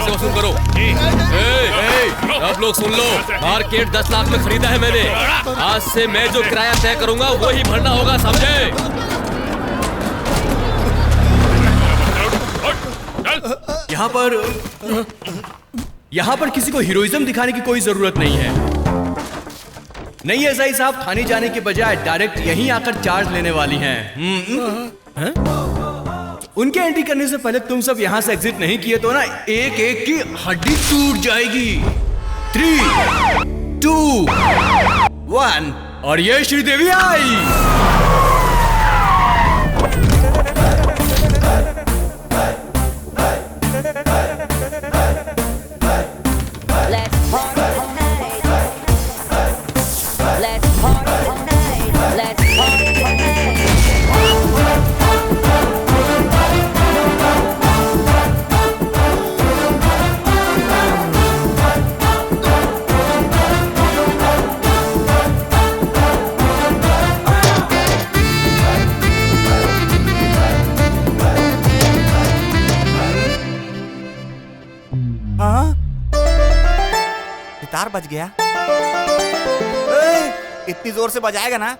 यहाँ से वसूल करो। सब लोग सुन लो, मार्केट 10 लाख में खरीदा है मैंने। आज से मैं जो किराया तय करूंगा वही भरना होगा, समझे? यहाँ पर किसी को हीरोइज्म दिखाने की कोई जरूरत नहीं है। नहीं एसआई साहब, थाने जाने के बजाय डायरेक्ट यहीं आकर चार्ज लेने वाली हैं। उनके एंट्री करने से पहले तुम सब यहाँ से एग्जिट नहीं किए तो ना एक एक की हड्डी टूट जाएगी। 3, 2, 1 और ये श्रीदेवी आई। सितार बज गया। इतनी जोर से बजाएगा ना,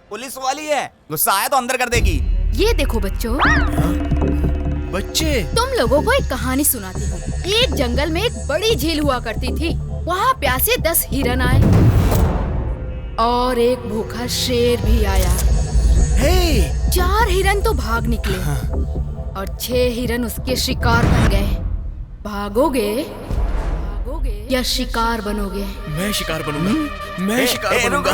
पुलिस वाली है, गुस्सा आया तो अंदर कर देगी। ये देखो बच्चों, बच्चे तुम लोगों को एक कहानी सुनाती हूँ। एक जंगल में एक बड़ी झील हुआ करती थी। वहाँ प्यासे 10 हिरन आए और एक भूखा शेर भी आया। 4 हिरन तो भाग निकले और 6 हिरन उसके शिकार बन गए। भागोगे या शिकार बनोगे? मैं शिकार बनूंगा। मैं शिकार बनूंगा।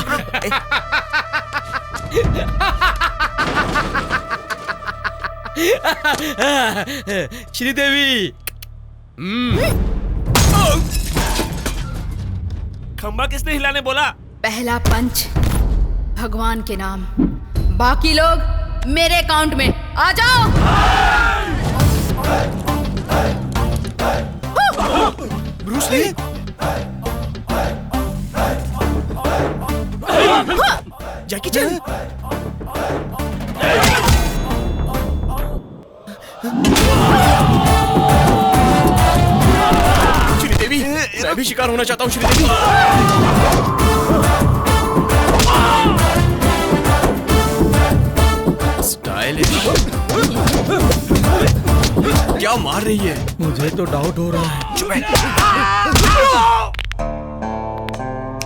श्रीदेवी, खंबा किसने हिलाने बोला? पहला पंच भगवान के नाम, बाकी लोग मेरे अकाउंट में आ जाओ। ब्रूस ली, जैकी चैन, श्रीदेवी, मैं भी शिकार होना चाहता हूँ। श्रीदेवी, स्टाइलिश, क्या मार रही है? मुझे तो डाउट हो रहा है। चुप है।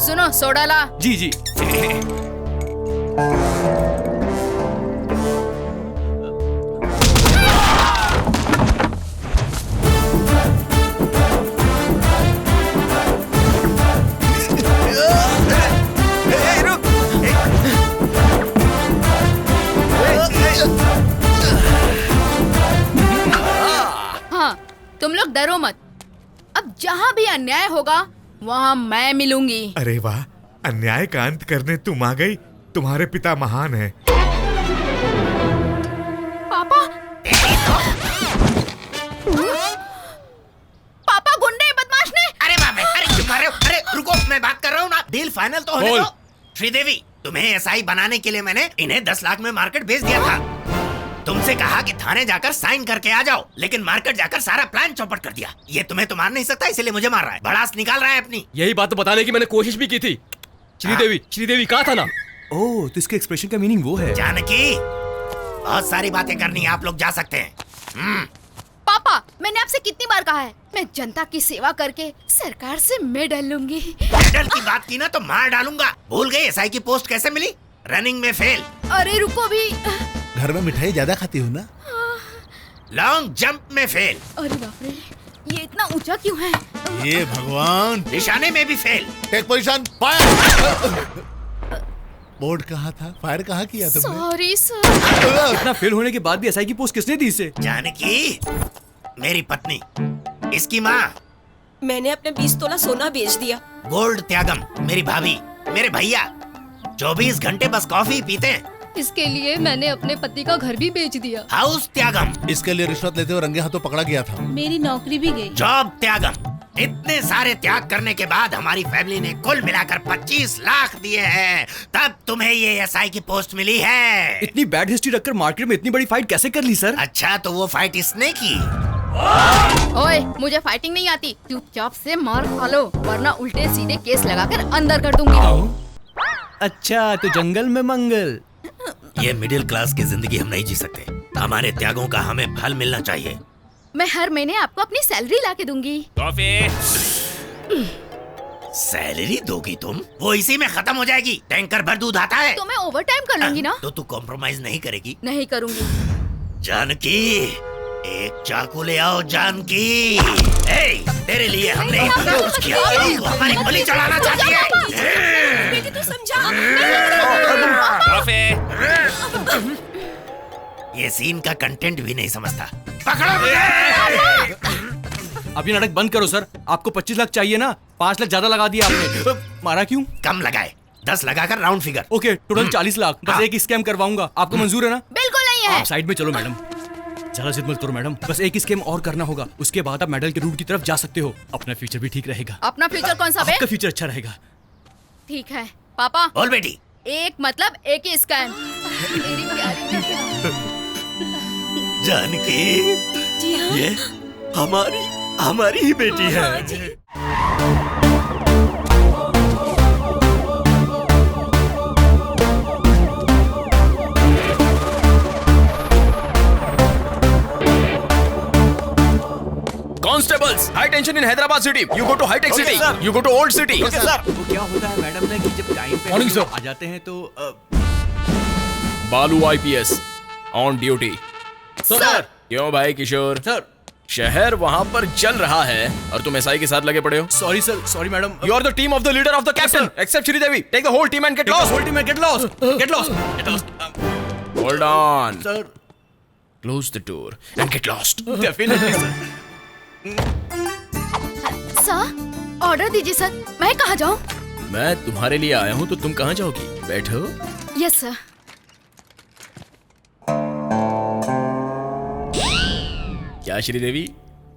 सुनो, सोडा ला। जी जी। हाँ, तुम लोग डरो मत। अब जहाँ भी अन्याय होगा वहाँ मैं मिलूंगी। अरे वाह, अन्याय का अंत करने तुम आ गई। तुम्हारे पिता महान हैं। पापा, पापा गुंडे बदमाश ने। अरे बाप रे, अरे क्यों मारे हो? अरे रुको, मैं बात कर रहा हूँ ना। डील फाइनल तो होने दो। श्रीदेवी, तुम्हें एसआई बनाने के लिए मैंने इन्हें 10 लाख में मार्केट भेज दिया था। तुमसे कहा कि थाने जाकर साइन करके आ जाओ, लेकिन मार्केट जाकर सारा प्लान चौपट कर दिया। ये तुम्हें तो मार नहीं सकता, इसलिए मुझे मार रहा है, भड़ास निकाल रहा है अपनी। यही बात तो बताने की मैंने कोशिश भी की थी। श्रीदेवी कहा था ना। ओह, तो इसके एक्सप्रेशन का मीनिंग वो है। जानकी, बहुत सारी बातें करनी है, आप लोग जा सकते हैं। पापा, मैंने आपसे कितनी बार कहा है, मैं जनता की सेवा करके सरकार से मेडल लूंगी। मेडल की बात की ना तो मार डालूंगा। भूल गई एसआई की पोस्ट कैसे मिली? रनिंग में फेल। अरे रुको भी। घर में मिठाई ज्यादा खाती हूँ ना। लॉन्ग जंप में फेल। अरे बाप रे, ये इतना ऊंचा क्यों है? ये भगवान। निशाने में भी fail. Take position, fire. Board कहाँ था? फायर कहाँ किया तुमने? Sorry sir. इतना फेल होने के बाद भी एसआई की पोस्ट किसने दी इसे? जानकी, मेरी पत्नी, इसकी माँ। मैंने अपने 20 तोला सोना बेच दिया। गोल्ड त्यागम, मेरी भाभी, मेरे भैया 24 घंटे बस कॉफी पीते हैं। इसके लिए मैंने अपने पति का घर भी बेच दिया। हाउस त्यागम, इसके लिए रिश्वत लेते हुए रंगे हाथों पकड़ा गया था। मेरी नौकरी भी गई। जॉब त्यागम, इतने सारे त्याग करने के बाद हमारी फैमिली ने कुल मिलाकर 25 लाख दिए हैं, तब तुम्हें ये एसआई की पोस्ट मिली है। इतनी बैड हिस्ट्री रखकर मार्केट में इतनी बड़ी फाइट कैसे कर ली सर? अच्छा, तो वो फाइट इसने की। ओए, मुझे फाइटिंग नहीं आती। चुपचाप से मार खा लो, वरना उल्टे सीधे केस लगाकर अंदर कर दूंगी। अच्छा, तो जंगल में मंगल। ये मिडिल क्लास की जिंदगी हम नहीं जी सकते। हमारे त्यागों का हमें फल मिलना चाहिए। मैं हर महीने आपको अपनी सैलरी ला के दूंगी। कॉफी। सैलरी दोगी तुम? वो इसी में खत्म हो जाएगी। टैंकर भर दूध आता है। तो मैं ओवर टाइम कर लूंगी ना। तो तू कॉम्प्रोमाइज नहीं करेगी? नहीं करूंगी। जानकी, एक चाकू ले आओ जानकी। ए, तेरे लिए हमने कुछ किया। तू हमारी बलि चढ़ाना चाहती है? बेटी तू समझा। कॉफी। ये सीन का कंटेंट भी नहीं समझता। पकड़ो मुझे! अब ये नाटक बंद करो सर। आपको 25 लाख चाहिए ना? 5 लाख ज्यादा लगा दिया आपने। मारा क्यों? कम लगाए, 10 लगाकर round figure. Okay, total 40 lakh. बस एक स्कैम करवाऊंगा। आपको मंजूर है ना? बिल्कुल नहीं है। आप साइड में चलो मैडम। ज्यादा जिद मत करो मैडम। बस एक स्कैम और करना होगा, उसके बाद आप मेडल के रूट की तरफ जा सकते हो। अपना फ्यूचर भी ठीक रहेगा। अपना फ्यूचर कौन सा बे? आपका फ्यूचर अच्छा रहेगा। ठीक है पापा। बोल बेटी। एक मतलब एक ही स्कैम। मेरी प्यारी बेटा। जानकी, जी हाँ। ये हमारी ही बेटी है। हाँ जी। Constables, high tension in Hyderabad city. You go to high tech city. You go to old city. तो क्या होता है मैडम ने कि जब टाइम पे Morning, sir. आ जाते हैं तो बालू IPS ऑन ड्यूटी। सर। क्यों भाई किशोर? सर, शहर वहाँ पर चल रहा है और तुम SI के साथ लगे पड़े हो। Sorry sir, sorry madam. You are the team of the leader of the captain, except Shri Devi. Take the whole team and get lost. Whole team में get lost, get lost, get lost. Hold on. Sir, Close the door and get lost. Definitely sir. Sir, order दीजिए sir. मैं कहाँ जाऊँ? मैं तुम्हारे लिए आया हूँ तो तुम कहाँ जाओगी? बैठो। Yes sir. क्या श्रीदेवी,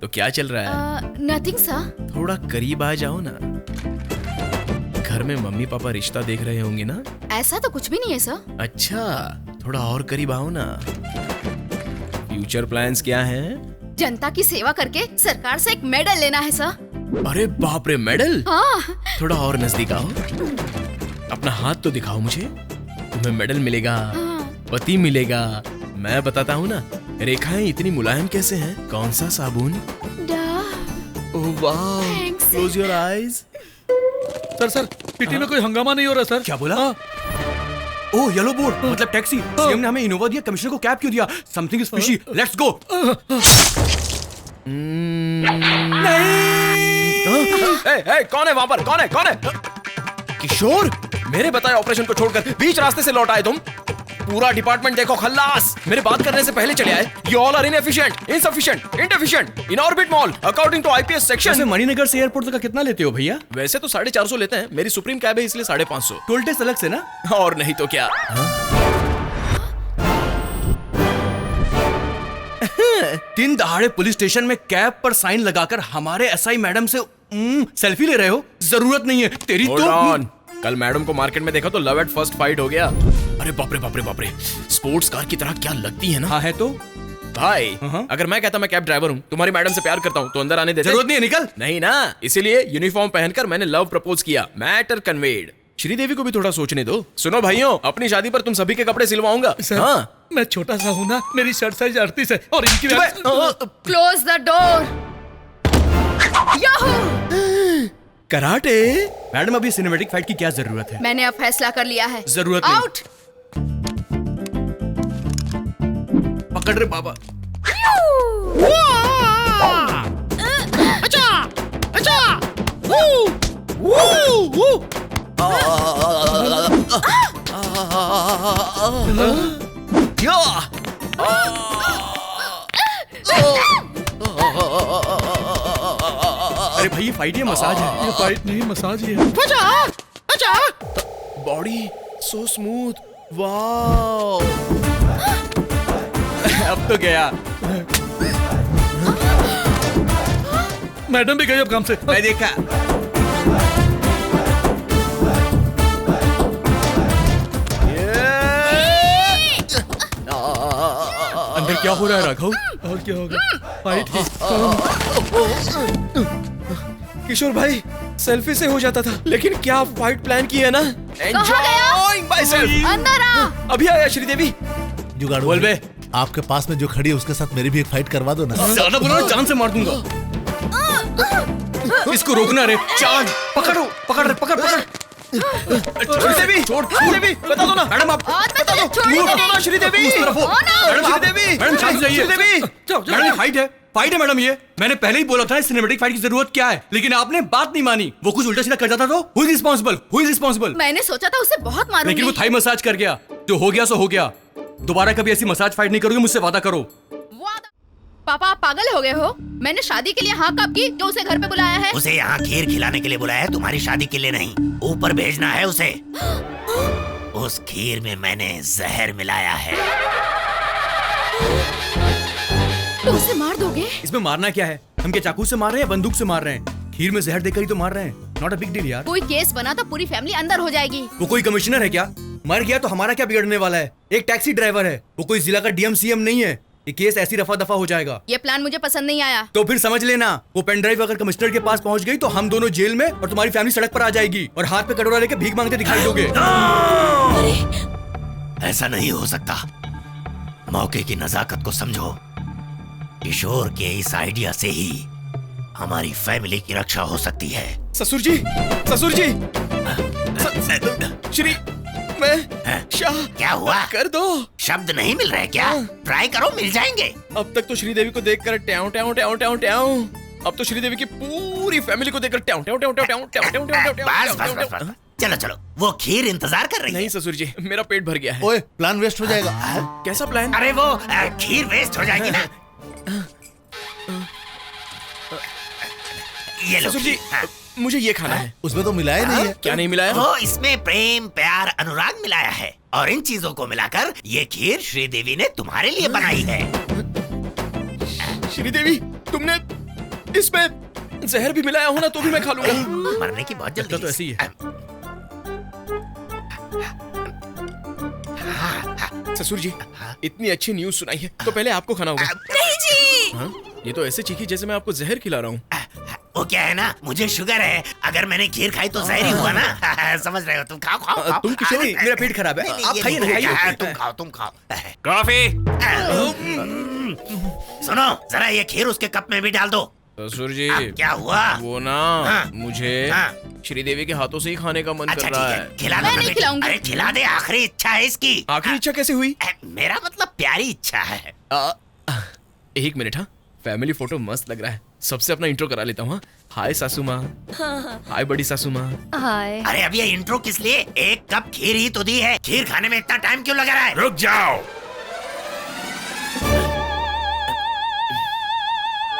तो क्या चल रहा है? Nothing sir. थोड़ा करीब आ जाओ ना। घर में मम्मी पापा रिश्ता देख रहे होंगे ना? ऐसा तो कुछ भी नहीं है सर। अच्छा, थोड़ा और करीब आओ ना। फ्यूचर प्लान्स क्या हैं? जनता की सेवा करके सरकार से एक मेडल लेना है सर। अरे बाप रे, मेडल? हाँ। थोड़ा और नजदीक आओ। अपना हाथ तो दिखाओ मुझे। तुम्हें मेडल मिलेगा, पति मिलेगा। मैं बताता हूँ ना, रेखाएं इतनी मुलायम कैसे हैं? कौन सा साबुन? ओह वाह, Thanks. Close your eyes. Sir sir, पिटी में कोई हंगामा नहीं हो रहा सर? क्या बोला? ओह, येलो बोर्ड मतलब टैक्सी। सीएम ने हमें इनोवा दिया, कमिश्नर को कैब क्यों दिया? Something is fishy. Let's go. कौन है वहाँ पर? कौन है? कौन है? किशोर, मेरे बताए ऑपरेशन को छोड़कर बीच रास्ते से लौट आए तुम। पूरा डिपार्टमेंट देखो खल्लास। मेरे बात करने से पहले चले आए। You all are inefficient, insufficient, inefficient, in orbit mall, according to IPS section. वैसे मणिनगर से एयरपोर्ट तक का कितना लेते हो भैया? वैसे तो 450 लेते हैं। मेरी सुप्रीम कैब है इसलिए 550। टोल टैक्स अलग से ना? और नहीं तो क्या। दिन दहाड़े पुलिस स्टेशन में कैब पर साइन लगाकर हमारे एसआई मैडम से सेल्फी ले रहे हो? जरूरत नहीं है तेरी। Hold तो on. कल मैडम को मार्केट में देखा तो लव एट फर्स्ट फाइट हो गया। अरे बाप रे बाप रे बाप रे, स्पोर्ट्स कार की तरह क्या लगती है ना। हाँ है तो भाई, हाँ। अगर मैं कहता मैं कैब ड्राइवर हूँ, तुम्हारी मैडम से प्यार करता हूँ, तो अंदर आने देते? जरूरत नहीं है, निकल। नहीं ना, इसीलिए यूनिफॉर्म पहनकर मैंने लव प्रपोज किया। Matter conveyed. श्रीदेवी को भी थोड़ा सोचने दो। सुनो भाइयों, अपनी शादी पर तुम सभी के कपड़े सिलवाऊंगा। हाँ, मैं छोटा सा हूँ ना, मेरी शर्ट साइज 38 है और इनकी close the door. Karate. Madam, अभी सिनेमैटिक फाइट की क्या जरूरत है? मैंने अब फैसला कर लिया है। जरूरत नहीं। आउट। पकड़ रे बाबा। अरे भाई, ये फाइट, ये मसाज है। ये फाइट नहीं, मसाज ही है। Body so smooth. वाओ। अब तो गया। मैडम भी गई अब काम से। मैं देखा। अंदर क्या हो रहा है राघव? और क्या होगा? फाइट किशोर भाई सेल्फी से हो जाता था, लेकिन क्या फाइट प्लान की है ना। Enjoying my self. अंदर आ। अभी आया श्रीदेवी। जुगाड़ बोल बे। आपके पास में जो खड़ी है उसके साथ मेरी भी एक फाइट करवा दो ना। ज्यादा बोला ना जान से मार दूंगा। इसको रोकना रे। चांद पकड़ो, पकड़ पकड़ पकड़। श्रीदेवी श्रीदेवी बता दो ना मैडम, आप बता दो, बता दो ना श्रीदेवी। मैडम श्रीदेवी, मैडम शांत जाइए। श्रीदेवी मैडम फाइट है मैडम। ये मैंने पहले ही बोला था सिनेमैटिक फाइट की जरूरत क्या है, लेकिन आपने बात नहीं मानी। वो कुछ उल्टा सीधा कर जाता तो हु इज रिस्पांसिबल। मैंने सोचा था उसे बहुत मारूंगी, लेकिन वो थाई मसाज कर गया। जो हो गया सो हो गया। दोबारा कभी ऐसी मसाज फाइट नहीं करोगे, मुझसे वादा करो। पापा आप पागल हो गए हो? मैंने शादी के लिए हाँ कब की जो उसे घर पे बुलाया है? उसे यहाँ खीर खिलाने के लिए बुलाया है, तुम्हारी शादी के लिए नहीं। ऊपर भेजना है उसे। उस खीर में मैंने जहर मिलाया है। तो उसे मार दोगे? इसमें मारना क्या है? हम क्या चाकू से मार रहे हैं या बंदूक से मार रहे हैं? खीर में जहर देकर ही तो मार रहे हैं। नॉट अ बिग डील यार। कोई केस बना तो पूरी फैमिली अंदर हो जाएगी। वो कोई कमिश्नर है क्या? मर गया तो हमारा क्या बिगड़ने वाला है? एक टैक्सी ड्राइवर है, वो कोई जिला का डीएम सीएम नहीं है। ये केस ऐसी रफा दफा हो जाएगा। ये प्लान मुझे पसंद नहीं आया। तो फिर समझ लेना, वो पेन ड्राइव अगर कमिश्नर के पास पहुंच गई तो हम दोनों जेल में और तुम्हारी फैमिली सड़क पर आ जाएगी और हाथ पे कटोरा लेके भीख मांगते दिखाई दोगे। ऐसा नहीं हो सकता। मौके की नजाकत को समझो। किशोर के इस आइडिया से ही हमारी फैमिली की रक्षा हो सकती है। ससुर जी, ससुर जी, श्री मैं शाह। क्या हुआ? कर दो। शब्द नहीं मिल रहे क्या? ट्राई करो, मिल जाएंगे। अब तक तो श्रीदेवी को देखकर ट्याऊ ट्याऊ ट्याऊ ट्याऊ ट्याऊ, अब तो श्रीदेवी की पूरी फैमिली को देखकर ट्याऊ ट्याऊ ट्याऊ ट्याऊ ट्याऊ ट्याऊ ट्याऊ बस बस बस बस। चलो चलो, वो खीर इंतजार कर रही है। नहीं ससुर जी, मेरा पेट भर गया है। ओए, प्लान वेस्ट हो जाएगा। कैसा प्लान? अरे वो खीर वेस्ट हो जाएगी ना। ये लो ससुर जी, हाँ। मुझे ये खाना है। उसमें तो मिलाया नहीं है। क्या नहीं मिलाया? वो इसमें प्रेम प्यार अनुराग मिलाया है, और इन चीजों को मिलाकर ये खीर श्रीदेवी ने तुम्हारे लिए बनाई है। श्रीदेवी, तुमने इसमें जहर भी मिलाया हो ना तो भी मैं खा लूंगा। मरने की बहुत जल्दी तो ऐसी है। ससुर जी, इतनी अच्छी न्यूज सुनाई है तो पहले आपको खाना होगा। नहीं जी। हाँ? ये तो ऐसे चीखी जैसे मैं आपको जहर खिला रहा हूँ। वो क्या है ना, मुझे शुगर है, अगर मैंने खीर खाई तो जहर ही हुआ ना। समझ रहे हो? तुम खाओ खाओ खाओ। तुम किशोर, मेरा पेट खराब है। नहीं, आप ये खाइए ना, नहीं, खाइए। तुम खाओ तुम खाओ। कॉफी। सुनो जरा, ये खीर उसके कप में भी डाल दो। ससुर जी, अब क्या हुआ? वो ना हाँ। मुझे हाँ। श्रीदेवी के हाथों से ही खाने का मन अच्छा कर ठीक रहा है, है। खिला मैं दो ना नहीं बेटी। खिलाऊंगी। अरे खिला दे, आखिरी इच्छा है इसकी। आखिरी इच्छा कैसे हुई? मेरा मतलब प्यारी इच्छा है। एक मिनट। हाँ, फैमिली फोटो मस्त लग रहा है। सबसे अपना इंट्रो करा लेता हूँ। हाय सासू माँ। हाय बड़ी सासू माँ। हाय। अरे अब ये इंट्रो किस लिए? एक कप खीर ही तो दी है, खीर खाने में इतना टाइम क्यों लगा रहा है? रुक जाओ।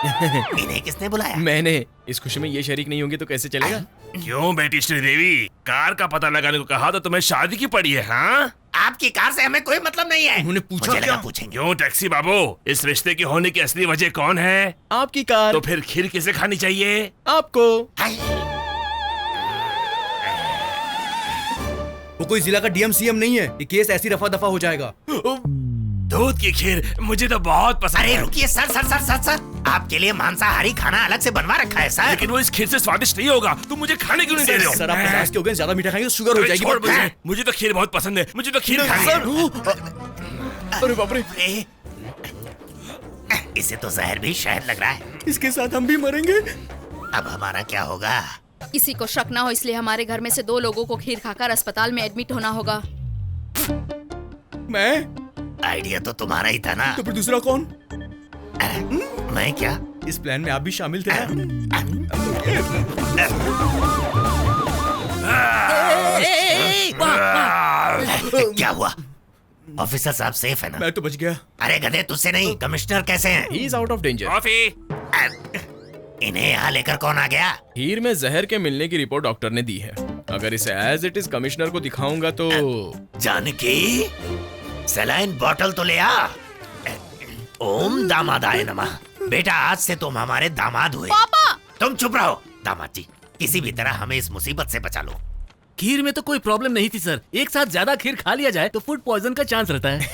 इन्हें किसने बुलाया? मैंने। इस खुशी में ये शरीक नहीं होंगे तो कैसे चलेगा? क्यों बेटी श्रीदेवी, कार का पता लगाने को कहा तो तुम्हें शादी की पड़ी है? हाँ, आपकी कार से हमें कोई मतलब नहीं है। उन्होंने पूछा मुझे लगा क्या? पूछेंगे। क्यों टैक्सी बाबू, इस रिश्ते की होने की असली वजह कौन है? आपकी कार। तो फिर खीर किसे खानी चाहिए? आपको। हाय, वो कोई जिला का डीएम सीएम नहीं है। ये केस ऐसी रफा दफा हो जाएगा। दूध की खीर मुझे तो बहुत पसंद अरे है। रुकिए sir sir sir sir sir, आपके लिए मांसाहारी खाना अलग से बनवा रखा है सर। लेकिन वो इस खीर से स्वादिष्ट नहीं होगा। तुम मुझे खाने क्यों नहीं दे रहे हो? सर आप 50 के हो गए, ज्यादा मीठा खाएंगे तो शुगर हो अरे जाएगी। छोड़ मुझे तो खीर बहुत पसंद है। मुझे तो खीर खानी है। अरे बाप रे, अरे, इसे तो जहर भी शहद लग रहा है। इसके साथ हम भी मरेंगे। अब हमारा क्या होगा? किसी को शक ना हो इसलिए हमारे घर में से 2 लोगों को खीर खाकर अस्पताल में एडमिट होना होगा। मैं? आइडिया तो तुम्हारा ही था ना। तो फिर दूसरा कौन? मैं क्या? इस प्लान में आप भी शामिल थे ना? क्या हुआ? ऑफिसर साहब सेफ है ना? मैं तो बच गया। अरे गधे, तुझसे नहीं, कमिश्नर कैसे हैं? He is out of danger. Coffee. इन्हें यहाँ लेकर कौन आ गया? खीर में जहर के मिलने की रिपोर्ट डॉक्टर ने दी है। अगर इसे एज इट इज कमिश्नर को दिखाऊंगा तो। जानकी, सलाइन बॉटल तो ले आ। ओम दामादाय नमः। बेटा, आज से तुम हमारे दामाद हुए। पापा! तुम चुप रहो। दामाद जी, किसी भी तरह हमें इस मुसीबत से बचा लो। खीर में तो कोई प्रॉब्लम नहीं थी सर। एक साथ ज्यादा खीर खा लिया जाए तो फूड पॉइजन का चांस रहता है।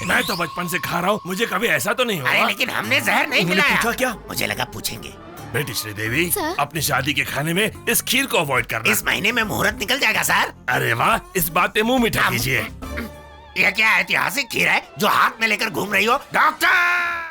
मैं तो बचपन से खा रहा हूँ, मुझे कभी ऐसा तो नहीं अरे हुआ। लेकिन हमने जहर नहीं उन्होंने मिलाया। पूछा क्या? मुझे लगा पूछेंगे। बेटी श्रीदेवी, सर? अपनी शादी के खाने में इस खीर को अवॉइड करना। इस महीने में मुहूर्त निकल जाएगा सर। अरे वाह, इस बात पे मुंह मीठा कीजिए। यह क्या ऐतिहासिक खीर है जो हाथ में लेकर घूम रही हो? डॉक्टर!